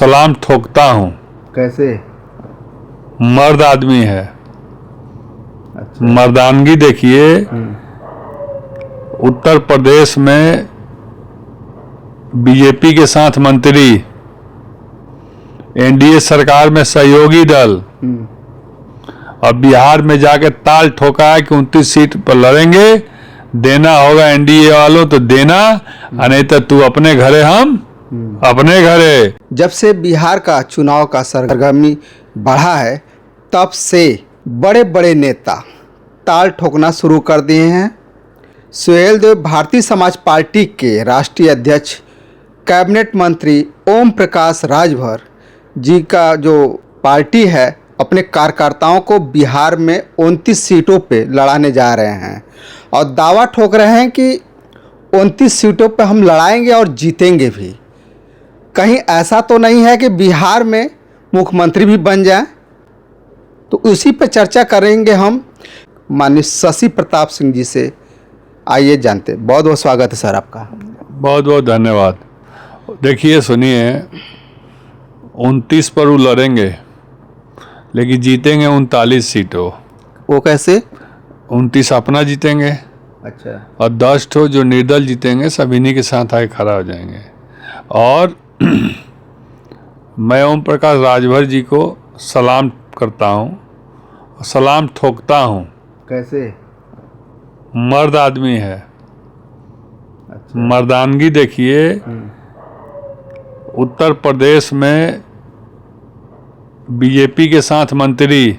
सलाम ठोकता हूँ। कैसे? मर्द आदमी है। अच्छा। मर्दानगी देखिए। उत्तर प्रदेश में बीजेपी के साथ मंत्री, एनडीए सरकार में सहयोगी दल, और बिहार में जाके ताल ठोका है कि 29 सीट पर लड़ेंगे, देना होगा एनडीए वालों तो देना, नहीं तो तू अपने घरे हम अपने घरे। जब से बिहार का चुनाव का सरगर्मी बढ़ा है तब से बड़े बड़े नेता ताल ठोकना शुरू कर दिए हैं। सुहेलदेव भारतीय समाज पार्टी के राष्ट्रीय अध्यक्ष कैबिनेट मंत्री ओम प्रकाश राजभर जी का जो पार्टी है अपने कार्यकर्ताओं को बिहार में 29 सीटों पे लड़ाने जा रहे हैं और दावा ठोक रहे हैं कि 29 सीटों पे हम लड़ाएंगे और जीतेंगे भी। कहीं ऐसा तो नहीं है कि बिहार में मुख्यमंत्री भी बन जाए? तो उसी पे चर्चा करेंगे हम माननीय शशि प्रताप सिंह जी से। आइए जानते। बहुत बहुत स्वागत है सर आपका। बहुत बहुत धन्यवाद। देखिए सुनिए, 29 पर वो लड़ेंगे लेकिन जीतेंगे 39 सीटों। वो कैसे? 29 अपना जीतेंगे। अच्छा। और 10 ठो जो निर्दल जीतेंगे सब इन्हीं के साथ आके खड़ा हो जाएंगे। और मैं ओम प्रकाश राजभर जी को सलाम करता हूँ, सलाम ठोकता हूँ। कैसे? मर्द आदमी है। अच्छा। मर्दानगी देखिए। उत्तर प्रदेश में बीजेपी के साथ मंत्री,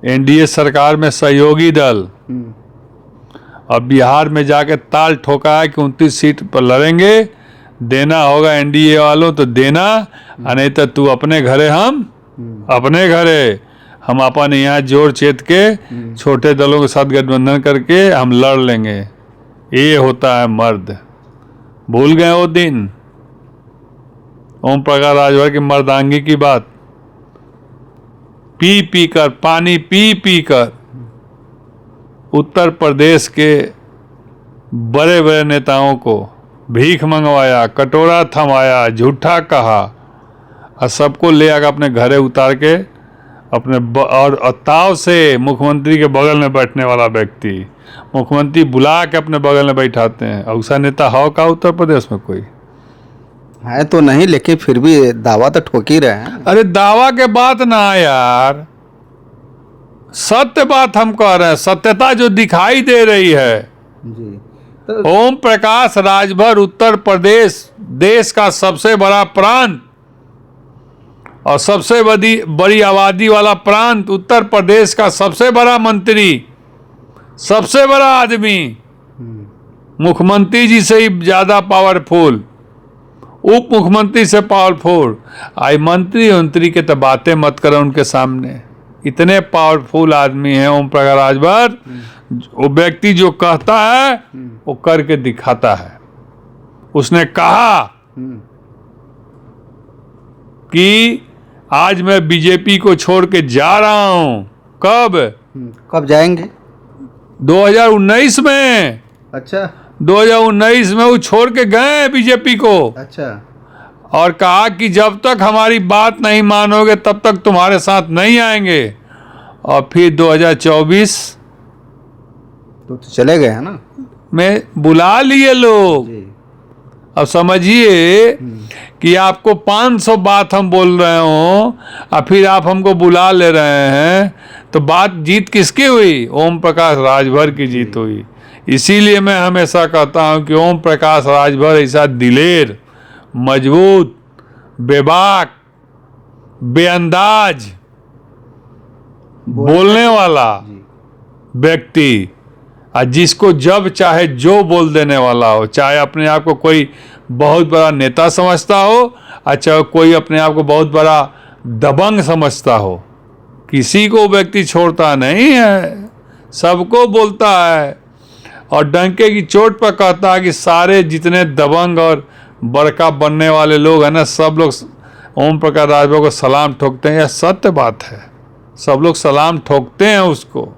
एनडीए सरकार में सहयोगी दल, और बिहार में जाके ताल ठोका है कि 29 सीट पर लड़ेंगे, देना होगा एनडीए वालों तो देना, नहीं तो तू अपने घरे हम अपने घरे। हम अपन यहाँ जोड़ चेत के छोटे दलों के साथ गठबंधन करके हम लड़ लेंगे। ये होता है मर्द। भूल गए वो दिन ओम प्रकाश राजभर की मर्दांगी की बात? पी पी कर, पानी पी पी कर उत्तर प्रदेश के बड़े बड़े नेताओं को भीख मंगवाया, कटोरा थमाया, झूठा कहा, और सबको ले आकर अपने घरे उतार के अपने और ताव से मुख्यमंत्री के बगल में बैठने वाला व्यक्ति, मुख्यमंत्री बुला के अपने बगल में बैठाते हैं। ऐसा नेता हो का उत्तर प्रदेश में कोई? है तो नहीं, लेकिन फिर भी दावा तो ठोक ही रहे हैं। अरे दावा के बात ना यार, सत्य बात हम कह रहे हैं। सत्यता जो दिखाई दे रही है जी। ओम प्रकाश राजभर उत्तर प्रदेश देश का सबसे बड़ा प्रांत और सबसे बड़ी आबादी वाला प्रांत, उत्तर प्रदेश का सबसे बड़ा मंत्री, सबसे बड़ा आदमी, मुख्यमंत्री जी से ही ज्यादा पावरफुल, उप मुख्यमंत्री से पावरफुल। आई मंत्री के तो बातें मत करो उनके सामने। इतने पावरफुल आदमी हैं ओम प्रकाश राजभर। वो व्यक्ति जो कहता है वो करके दिखाता है। उसने कहा कि आज मैं बीजेपी को छोड़ के जा रहा हूं। कब जाएंगे? 2019 में। अच्छा। 2019 में वो छोड़ के गए बीजेपी को। अच्छा। और कहा कि जब तक हमारी बात नहीं मानोगे तब तक तुम्हारे साथ नहीं आएंगे। और फिर 2024 तो चले गए हैं ना, में बुला लिए लोग। अब समझिए कि आपको 500 बात हम बोल रहे हो और फिर आप हमको बुला ले रहे हैं, तो बात जीत किसकी हुई? ओम प्रकाश राजभर की जीत हुई। इसीलिए मैं हमेशा कहता हूं कि ओम प्रकाश राजभर ऐसा दिलेर, मजबूत, बेबाक, बेअंदाज बोलने वाला व्यक्ति, और जिसको जब चाहे जो बोल देने वाला हो, चाहे अपने आप को कोई बहुत बड़ा नेता समझता हो और चाहे कोई अपने आप को बहुत बड़ा दबंग समझता हो, किसी को व्यक्ति छोड़ता नहीं है, सबको बोलता है और डंके की चोट पर कहता है कि सारे जितने दबंग और बड़का बनने वाले लोग हैं ना, सब लोग ओम प्रकाश राजभर को सलाम ठोकते हैं। यह सत्य बात है, सब लोग सलाम ठोकते हैं उसको।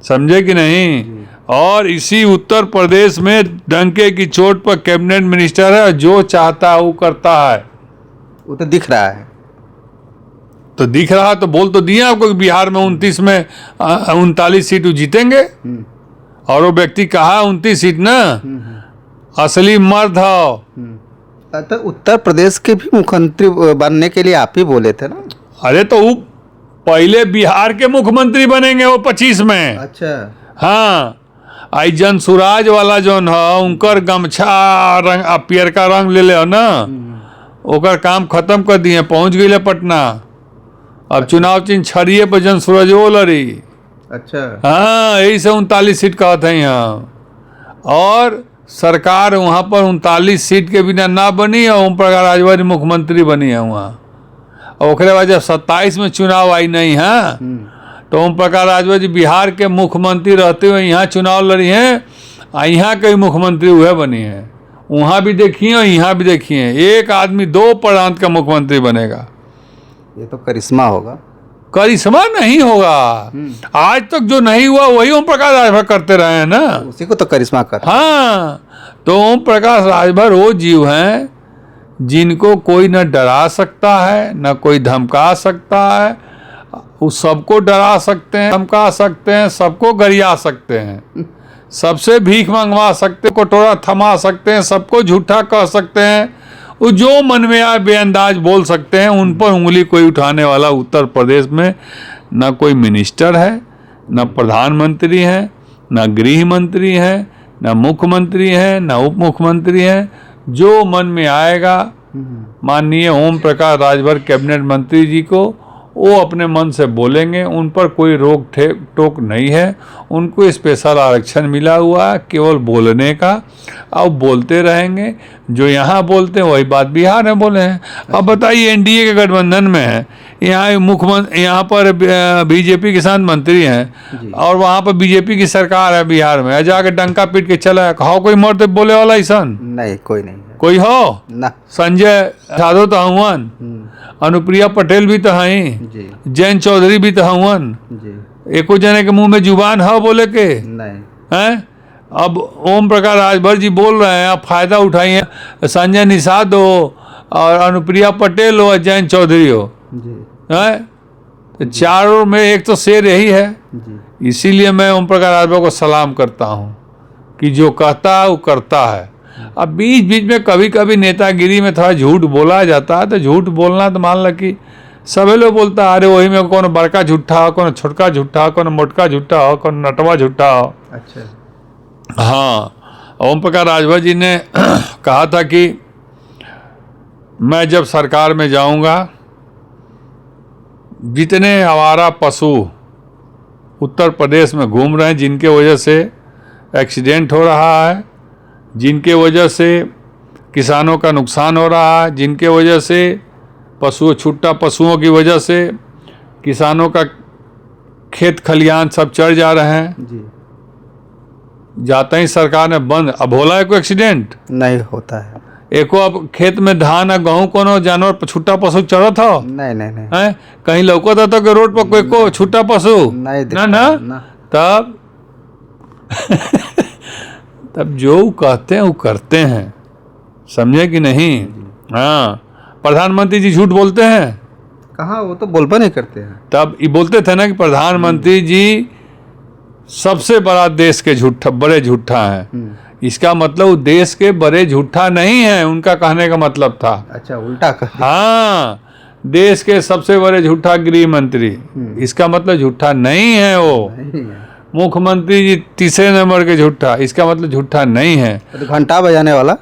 समझे कि नहीं? और इसी उत्तर प्रदेश में डंके की चोट पर कैबिनेट मिनिस्टर है, जो चाहता है वो करता है। वो तो दिख रहा है। तो दिख रहा, तो बोल तो दिए आपको कि बिहार में 29 में 39 सीट वो जीतेंगे। और वो व्यक्ति कहा 29 सीट ना, असली मर्द हो। तो उत्तर प्रदेश के भी मुख्यमंत्री बनने के लिए आप ही बोले थे ना? अरे तो वो पहले बिहार के मुख्यमंत्री बनेंगे वो 25 में। अच्छा। हाँ, आई जन सुराज वाला जौन है उनकर गमछा रंग पियर का रंग ले ले ना, ओकर काम खत्म कर दिए, पहुंच गई पटना। अब चुनाव चिन्ह छड़िए पर जन सूरज वो लड़ी। अच्छा। हाँ, यही से 39 सीट कहते हैं यहाँ। और सरकार वहाँ पर 39 सीट के बिना ना बनी है, ओम प्रकाश राजभर मुख्यमंत्री बनी है वहाँ। और ओकरे बाद जब 27 में चुनाव आई नहीं है, तो ओम प्रकाश राजभर जी बिहार के मुख्यमंत्री रहते हुए यहाँ चुनाव लड़ी हैं, यहाँ के मुख्यमंत्री वह बनी है। वहाँ भी देखिए और यहाँ भी देखिए, एक आदमी 2 प्रांत का मुख्यमंत्री बनेगा। ये तो करिश्मा होगा। करिश्मा नहीं होगा। आज तक जो नहीं हुआ वही ओम प्रकाश राजभर करते रहे हैं ना, उसी को तो करिश्मा कर। हाँ, तो ओम प्रकाश राजभर वो जीव हैं जिनको कोई न डरा सकता है, न कोई धमका सकता है। वो सबको डरा सकते हैं, धमका सकते हैं, सबको गरिया सकते हैं, सबसे भीख मंगवा सकते हैं, कटोरा थमा सकते हैं, सबको झूठा कह सकते हैं। वो जो मन में आए बेअंदाज बोल सकते हैं। उन पर उंगली कोई उठाने वाला उत्तर प्रदेश में न कोई मिनिस्टर है, न प्रधानमंत्री है, न गृह मंत्री है, न मुख्यमंत्री है, न उप मुख्यमंत्री है। जो मन में आएगा माननीय ओम प्रकाश राजभर कैबिनेट मंत्री जी को, वो अपने मन से बोलेंगे। उन पर कोई रोक टोक नहीं है। उनको स्पेशल आरक्षण मिला हुआ है केवल बोलने का, अब बोलते रहेंगे। जो यहाँ बोलते हैं वही बात बिहार में बोले हैं। अब बताइए, एनडीए के गठबंधन में है, यहाँ मुख्यमंत्री, यहाँ पर बीजेपी किसान मंत्री हैं और वहाँ पर बीजेपी की सरकार है बिहार में, जाके डंका पीट के चला है। कहो कोई मर्द बोले वाला ऐसा नहीं, कोई नहीं है। कोई हो ना। संजय यादव तो हवन, अनुप्रिया पटेल भी तो हैं, जैन चौधरी भी तो हवन। एको जने के मुंह में जुबान है बोले के नहीं हैं। अब ओम प्रकाश राजभर जी बोल रहे हैं, आप फायदा उठाइए। संजय निषाद हो और अनुप्रिया पटेल हो और जैन चौधरी हो, हैं, तो चारों में एक तो शेर यही है। इसीलिए मैं ओम प्रकाश राजभर को सलाम करता हूँ कि जो कहता है वो करता है। अब बीच बीच में कभी कभी नेतागिरी में थोड़ा झूठ बोला जाता है, तो झूठ बोलना तो मान लो कि सभी लोग बोलता है, अरे वही में कौन बड़का झूठा हो, कौन छोटका झूठा हो, कौन मोटका झूठा हो, कौन नटवा झूठा हो। अच्छा। हाँ, ओम प्रकाश राजभर जी ने कहा था कि मैं जब सरकार में जाऊंगा, जितने आवारा पशु उत्तर प्रदेश में घूम रहे हैं, जिनके वजह से एक्सीडेंट हो रहा है, जिनके वजह से किसानों का नुकसान हो रहा है, जिनके वजह से छुट्टा पशुओं की वजह से किसानों का खेत खलियान सब चढ़ जा रहे हैं जी। जाते ही सरकार ने बंद। अब होला है कोई एक्सीडेंट नहीं होता है। एको अब खेत में धान या गेहूँ कोनो जानवर छुट्टा पशु चढ़त हो? नहीं नहीं नहीं। हैं, कहीं लौकत था कि रोड पर कोई को छुट्टा पशु नहीं ना ना। तब तब जो कहते हैं वो करते हैं, समझे कि नहीं? हाँ, प्रधानमंत्री जी झूठ बोलते हैं कहाँ? वो तो बोलबा नहीं करते हैं। तब ये बोलते थे ना कि प्रधानमंत्री जी सबसे बड़ा देश के बड़े झूठा हैं। इसका मतलब वो देश के बड़े झूठा नहीं है, उनका कहने का मतलब था। अच्छा, उल्टा कर। हाँ, देश के सबसे बड़े झूठा गृह मंत्री, इसका मतलब झूठा नहीं है वो। मुख्यमंत्री जी तीसरे नंबर के झूठा, इसका मतलब झूठा नहीं है। तो घंटा बजाने वाला?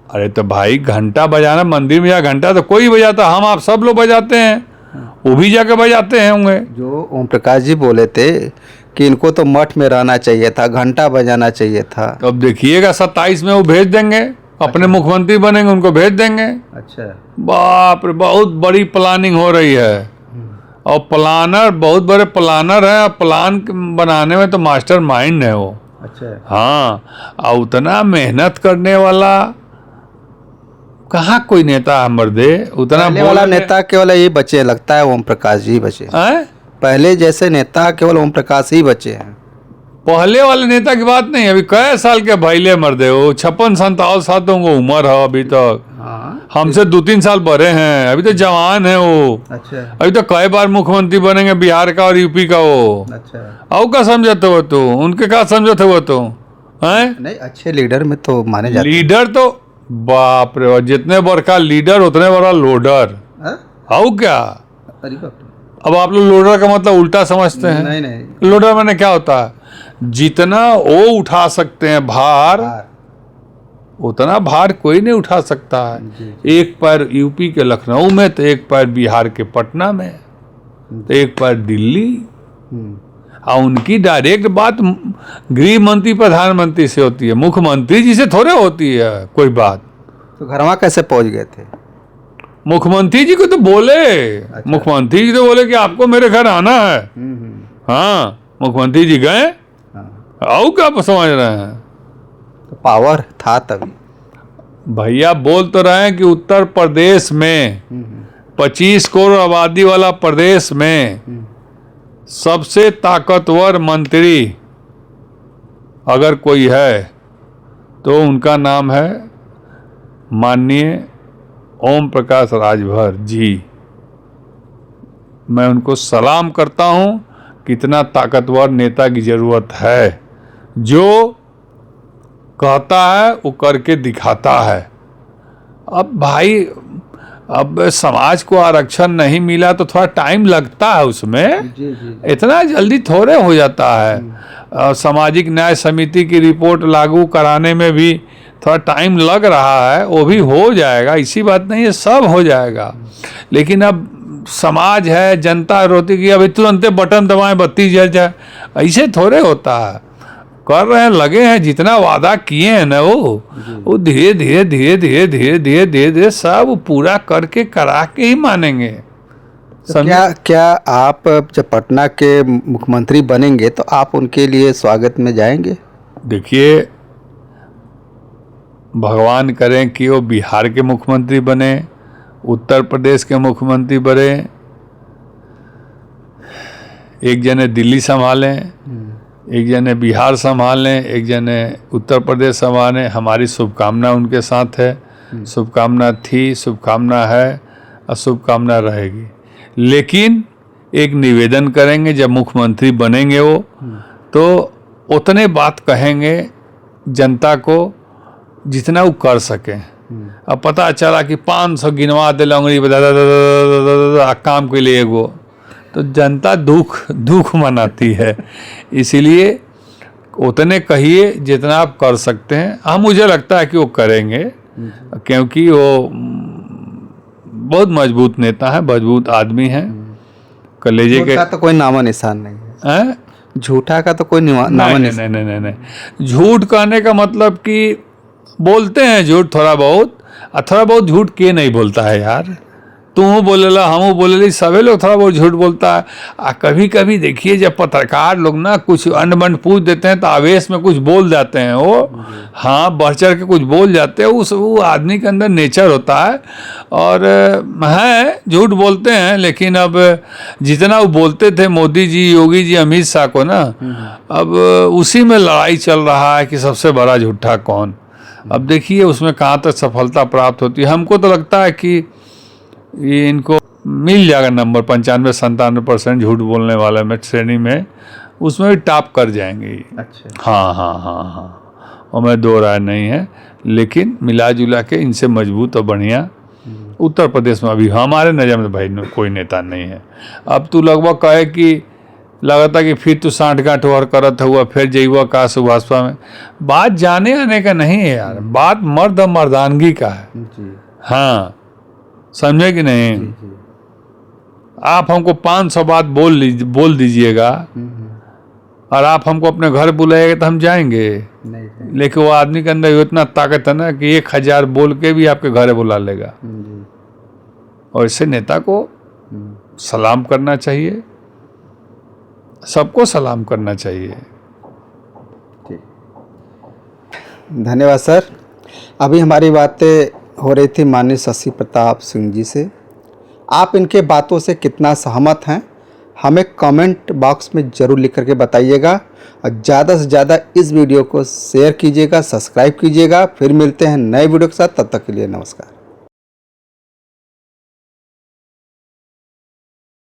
अरे तो भाई, घंटा बजाना, मंदिर में जा घंटा तो कोई बजाता, हम आप सब लोग बजाते हैं, वो भी जाके बजाते हैं होंगे। जो ओम प्रकाश जी बोले थे कि इनको तो मठ में रहना चाहिए था, घंटा बजाना चाहिए था। तो अब देखिएगा 27 में वो भेज देंगे, अपने मुख्यमंत्री बनेंगे, उनको भेज देंगे। अच्छा। बाप रे, बहुत बड़ी प्लानिंग हो रही है। और प्लानर बहुत बड़े प्लानर है, प्लान बनाने में तो मास्टर माइंड है वो। अच्छा। हाँ, और उतना मेहनत करने वाला कहाँ कोई नेता है मर्दे, उतना वाला नेता केवल ये बचे, लगता है ओम प्रकाश जी बचे। पहले जैसे नेता केवल ओम प्रकाश ही बचे हैं। पहले वाले नेता की बात नहीं, अभी कई साल के भैले मर्दे हो, 56-57 साल तो उम्र है अभी तक। हाँ। हमसे 2-3 साल बड़े हैं, अभी तो जवान है वो। अच्छा अभी तो कई बार मुख्यमंत्री बनेंगे बिहार का और यूपी का वो। अच्छा। आओ क्या समझते हो तो, उनके क्या समझते हो तो हैं? नहीं, अच्छे लीडर में तो माने जाते हैं। लीडर तो बाप रे बाप, जितने बड़का लीडर उतने बड़ा लोडर। हाँ? आओ क्या, अरे बाप रे। अब आप लोग लोडर का मतलब उल्टा समझते हैं। नहीं नहीं। लोडर मैंने क्या होता है, जितना वो उठा सकते हैं भार, उतना भार कोई नहीं उठा सकता है। जी। एक पैर यूपी के लखनऊ में, तो एक पैर बिहार के पटना में, तो एक पैर दिल्ली। और उनकी डायरेक्ट बात गृह मंत्री प्रधानमंत्री से होती है, मुख्यमंत्री जी से थोड़े होती है कोई बात। तो घरवा कैसे पहुंच गए थे? मुख्यमंत्री जी को तो बोले, मुख्यमंत्री जी तो बोले कि आपको मेरे घर आना है। हाँ, मुख्यमंत्री जी गए। आओ क्या आप समझ रहे हैं, तो पावर था तभी। भैया बोल तो रहे हैं कि उत्तर प्रदेश में 25 करोड़ आबादी वाला प्रदेश में सबसे ताकतवर मंत्री अगर कोई है तो उनका नाम है माननीय ओम प्रकाश राजभर जी। मैं उनको सलाम करता हूं, कितना ताकतवर नेता की जरूरत है, जो कहता है वो करके दिखाता है। अब भाई, अब समाज को आरक्षण नहीं मिला तो थोड़ा टाइम लगता है उसमें। जी। इतना जल्दी थोड़े हो जाता है। सामाजिक न्याय समिति की रिपोर्ट लागू कराने में भी थोड़ा टाइम लग रहा है, वो भी हो जाएगा, इसी बात नहीं है, सब हो जाएगा। लेकिन अब समाज है, जनता रोती कि अभी तुरंत बटन दबाएं बत्ती जल जाए, ऐसे थोड़े होता है। कर रहे हैं, लगे हैं, जितना वादा किए हैं ना वो धीरे धीरे धीरे धीरे धीरे धीरे धीरे धीरे सब पूरा करके करा के ही मानेंगे। तो क्या आप जब पटना के मुख्यमंत्री बनेंगे तो आप उनके लिए स्वागत में जाएंगे? देखिए, भगवान करें कि वो बिहार के मुख्यमंत्री बने, उत्तर प्रदेश के मुख्यमंत्री बने, एक जने दिल्ली संभालें, एक जने बिहार संभालें, एक जने उत्तर प्रदेश संभालें। हमारी शुभकामना उनके साथ है, शुभकामना थी, शुभकामना है और शुभकामना रहेगी। लेकिन एक निवेदन करेंगे, जब मुख्यमंत्री बनेंगे वो तो उतने बात कहेंगे जनता को जितना वो कर सकें। अब पता चला कि 500 गिनवा दे लंगड़ी बता काम के लिए एगो, तो जनता दुख मनाती है। इसीलिए उतने कहिए जितना आप कर सकते हैं। हाँ, मुझे लगता है कि वो करेंगे, क्योंकि वो बहुत मजबूत नेता है, मजबूत आदमी है। कलेजे के तो कोई नामो निशान नहीं है। झूठा का तो कोई नामो निशान नहीं। झूठ कहने का मतलब कि बोलते हैं झूठ थोड़ा बहुत झूठ के नहीं बोलता है यार। तू बोलेला, हम बोलेली, सभी लोग थोड़ा बहुत झूठ बोलता है। कभी कभी देखिए, जब पत्रकार लोग ना कुछ अंड पूछ देते हैं तो आवेश में कुछ बोल जाते हैं वो, हाँ, बढ़ चढ़ के कुछ बोल जाते हैं। वो आदमी के अंदर नेचर होता है, और है झूठ बोलते हैं। लेकिन अब जितना वो बोलते थे मोदी जी, योगी जी, अमित शाह को ना, अब उसी में लड़ाई चल रहा है कि सबसे बड़ा झूठा कौन। अब देखिए उसमें कहाँ तक सफलता प्राप्त होती है। हमको तो लगता है कि ये इनको मिल जाएगा नंबर 95-97% झूठ बोलने वाले में श्रेणी में, उसमें भी टॉप कर जाएंगे। अच्छा। हाँ, और मैं दो राय नहीं है। लेकिन मिला जुला के इनसे मजबूत और बढ़िया उत्तर प्रदेश में अभी हमारे नज़र में भाई कोई नेता नहीं है। अब तू लगभग कहे कि लगता कि फिर तू साठ गांठ और करत हुआ, फिर जइबा का सुभाषपा में। बात जाने आने का नहीं है यार, बात मर्द और मर्दानगी का है। हाँ, समझे कि नहीं? आप हमको 500 बात बोल दीजिएगा और आप हमको अपने घर बुलाइएगा तो हम जाएंगे नहीं। लेकिन वो आदमी के अंदर इतना ताकत है ना कि 1000 बोल के भी आपके घर बुला लेगा। और इससे नेता को सलाम करना चाहिए, सबको सलाम करना चाहिए। धन्यवाद सर। अभी हमारी बातें हो रही थी माननीय शशि प्रताप सिंह जी से। आप इनके बातों से कितना सहमत हैं हमें कमेंट बॉक्स में ज़रूर लिख करके बताइएगा, और ज़्यादा से ज़्यादा इस वीडियो को शेयर कीजिएगा, सब्सक्राइब कीजिएगा। फिर मिलते हैं नए वीडियो के साथ, तब तक के लिए नमस्कार।